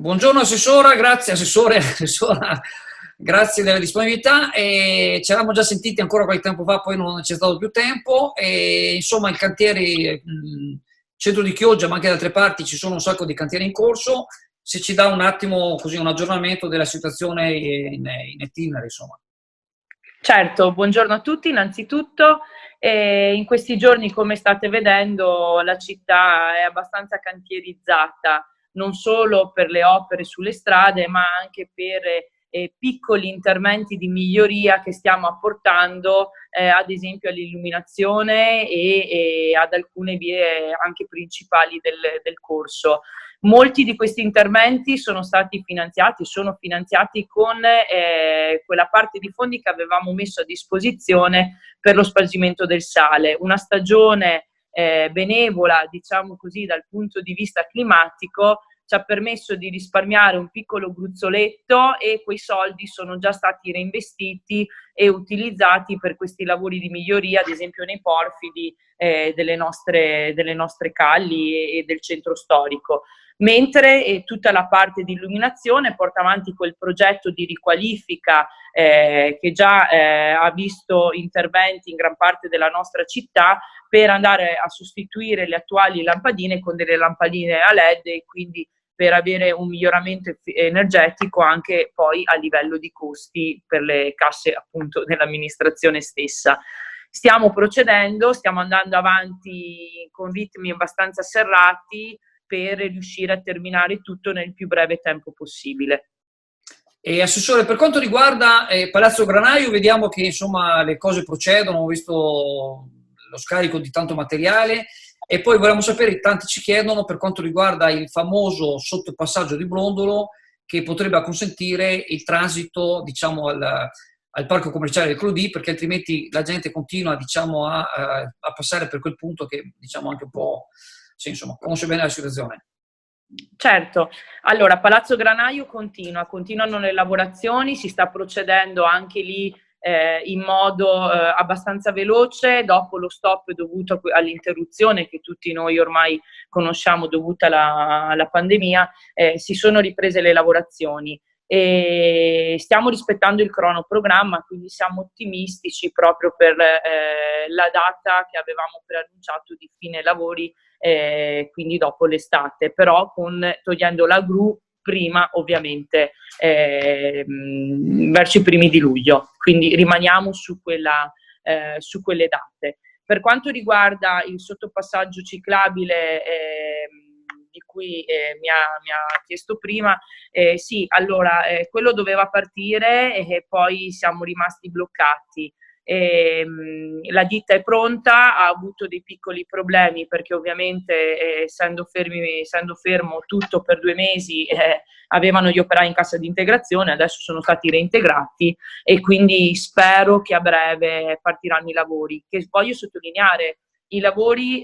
Buongiorno Assessora, grazie Assessore, Assessora, grazie della disponibilità. Ci eravamo già sentiti ancora qualche tempo fa, poi non c'è stato più tempo. Insomma, il cantiere, centro di Chioggia, ma anche da altre parti ci sono un sacco di cantieri in corso. Se ci dà un attimo così un aggiornamento della situazione in itinere, insomma. Certo, buongiorno a tutti innanzitutto. In questi giorni, come state vedendo, la città è abbastanza cantierizzata, non solo per le opere sulle strade, ma anche per piccoli interventi di miglioria che stiamo apportando, ad esempio all'illuminazione e ad alcune vie anche principali del corso. Molti di questi interventi sono finanziati con quella parte di fondi che avevamo messo a disposizione per lo spargimento del sale. Una stagione benevola, diciamo così, dal punto di vista climatico, ci ha permesso di risparmiare un piccolo gruzzoletto e quei soldi sono già stati reinvestiti e utilizzati per questi lavori di miglioria, ad esempio nei porfidi delle nostre calli e del centro storico. Mentre tutta la parte di illuminazione porta avanti quel progetto di riqualifica che già ha visto interventi in gran parte della nostra città per andare a sostituire le attuali lampadine con delle lampadine a LED e quindi per avere un miglioramento energetico anche poi a livello di costi per le casse appunto dell'amministrazione stessa. Stiamo procedendo, stiamo andando avanti con ritmi abbastanza serrati per riuscire a terminare tutto nel più breve tempo possibile. E Assessore, per quanto riguarda Palazzo Granaio, vediamo che insomma le cose procedono, ho visto lo scarico di tanto materiale e poi volevamo sapere, tanti ci chiedono per quanto riguarda il famoso sottopassaggio di Brondolo che potrebbe consentire il transito, diciamo, al parco commerciale del Clodì, perché altrimenti la gente continua, diciamo, a passare per quel punto che, diciamo, anche un po', sì, insomma, conosce bene la situazione. Certo, allora Palazzo Granaio continuano le lavorazioni, si sta procedendo anche lì in modo abbastanza veloce dopo lo stop dovuto all'interruzione che tutti noi ormai conosciamo dovuta alla pandemia, si sono riprese le lavorazioni e stiamo rispettando il cronoprogramma, quindi siamo ottimistici proprio per la data che avevamo preannunciato di fine lavori, quindi dopo l'estate, però togliendo la gru prima ovviamente verso i primi di luglio, quindi rimaniamo su quelle date. Per quanto riguarda il sottopassaggio ciclabile di cui mi ha chiesto prima, sì, allora quello doveva partire e poi siamo rimasti bloccati. La ditta è pronta, ha avuto dei piccoli problemi perché ovviamente essendo fermo tutto per 2 mesi avevano gli operai in cassa di integrazione, adesso sono stati reintegrati e quindi spero che a breve partiranno i lavori, che voglio sottolineare. I lavori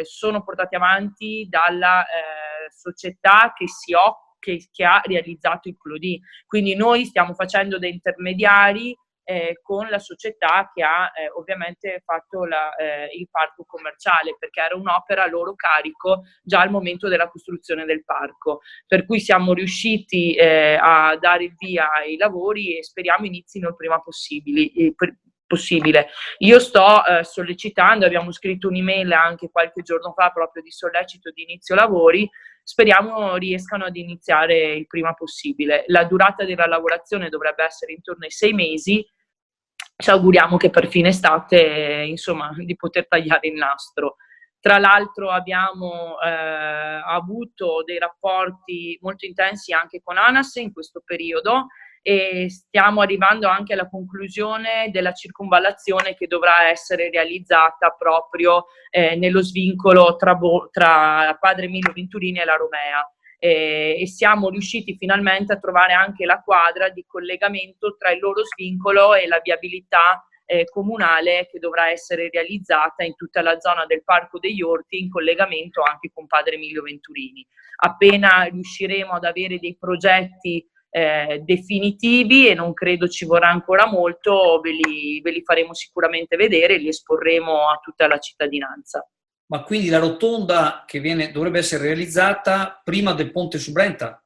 sono portati avanti dalla società che ha realizzato il Clodì, quindi noi stiamo facendo dei intermediari con la società che ha ovviamente fatto il parco commerciale, perché era un'opera a loro carico già al momento della costruzione del parco, per cui siamo riusciti a dare il via ai lavori e speriamo inizino il prima possibile. Io sto sollecitando, abbiamo scritto un'email anche qualche giorno fa proprio di sollecito di inizio lavori, speriamo riescano ad iniziare il prima possibile. La durata della lavorazione dovrebbe essere intorno ai 6 mesi, ci auguriamo che per fine estate insomma di poter tagliare il nastro. Tra l'altro abbiamo avuto dei rapporti molto intensi anche con ANAS in questo periodo e stiamo arrivando anche alla conclusione della circonvallazione che dovrà essere realizzata proprio nello svincolo tra Padre Emilio Venturini e la Romea. E siamo riusciti finalmente a trovare anche la quadra di collegamento tra il loro svincolo e la viabilità comunale che dovrà essere realizzata in tutta la zona del Parco degli Orti in collegamento anche con Padre Emilio Venturini. Appena riusciremo ad avere dei progetti definitivi, e non credo ci vorrà ancora molto, ve li faremo sicuramente vedere e li esporremo a tutta la cittadinanza. Ma quindi la rotonda che dovrebbe essere realizzata prima del ponte su Brenta?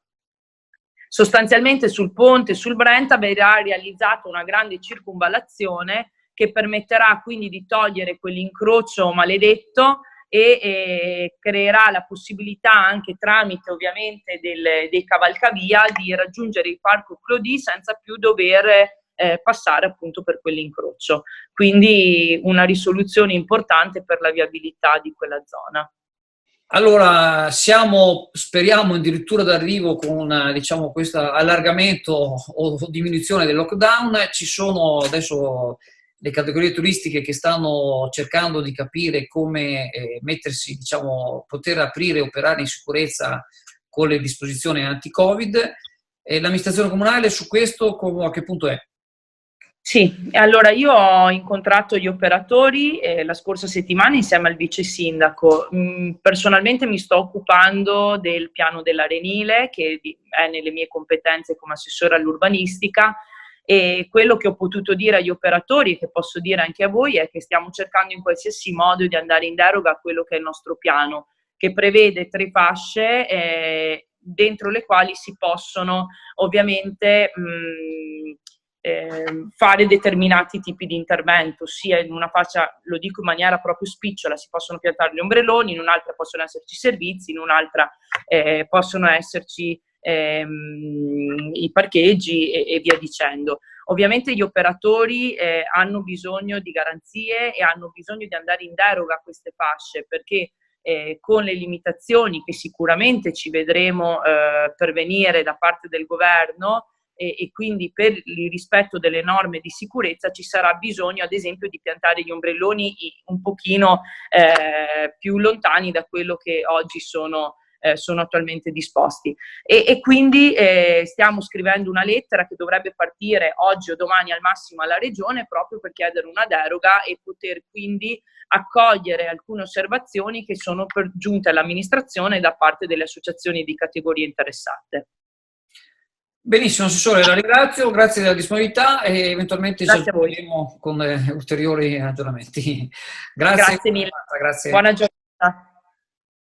Sostanzialmente sul ponte, sul Brenta, verrà realizzata una grande circunvallazione che permetterà quindi di togliere quell'incrocio maledetto e creerà la possibilità, anche tramite ovviamente dei cavalcavia, di raggiungere il Parco Clodì senza più dover passare appunto per quell'incrocio. Quindi una risoluzione importante per la viabilità di quella zona. Allora, speriamo addirittura d'arrivo con, diciamo, questo allargamento o diminuzione del lockdown. Ci sono adesso le categorie turistiche che stanno cercando di capire come mettersi, diciamo, poter aprire e operare in sicurezza con le disposizioni anti-Covid. L'amministrazione comunale su questo a che punto è? Sì, allora io ho incontrato gli operatori la scorsa settimana insieme al vice sindaco. Personalmente mi sto occupando del piano dell'Arenile, che è nelle mie competenze come assessore all'urbanistica, e quello che ho potuto dire agli operatori e che posso dire anche a voi è che stiamo cercando in qualsiasi modo di andare in deroga a quello che è il nostro piano, che prevede 3 fasce dentro le quali si possono ovviamente fare determinati tipi di intervento, ossia in una fascia, lo dico in maniera proprio spicciola, si possono piantare gli ombrelloni, in un'altra possono esserci servizi, in un'altra possono esserci i parcheggi e via dicendo. Ovviamente gli operatori hanno bisogno di garanzie e hanno bisogno di andare in deroga a queste fasce, perché con le limitazioni che sicuramente ci vedremo pervenire da parte del governo e quindi per il rispetto delle norme di sicurezza ci sarà bisogno ad esempio di piantare gli ombrelloni un pochino più lontani da quello che oggi sono attualmente disposti e quindi stiamo scrivendo una lettera che dovrebbe partire oggi o domani al massimo alla Regione proprio per chiedere una deroga e poter quindi accogliere alcune osservazioni che sono giunte all'amministrazione da parte delle associazioni di categorie interessate. Benissimo, Assessore, la ringrazio, grazie della disponibilità e eventualmente ci aggiorneremo con ulteriori aggiornamenti. Grazie. Grazie mille. Grazie. Buona giornata.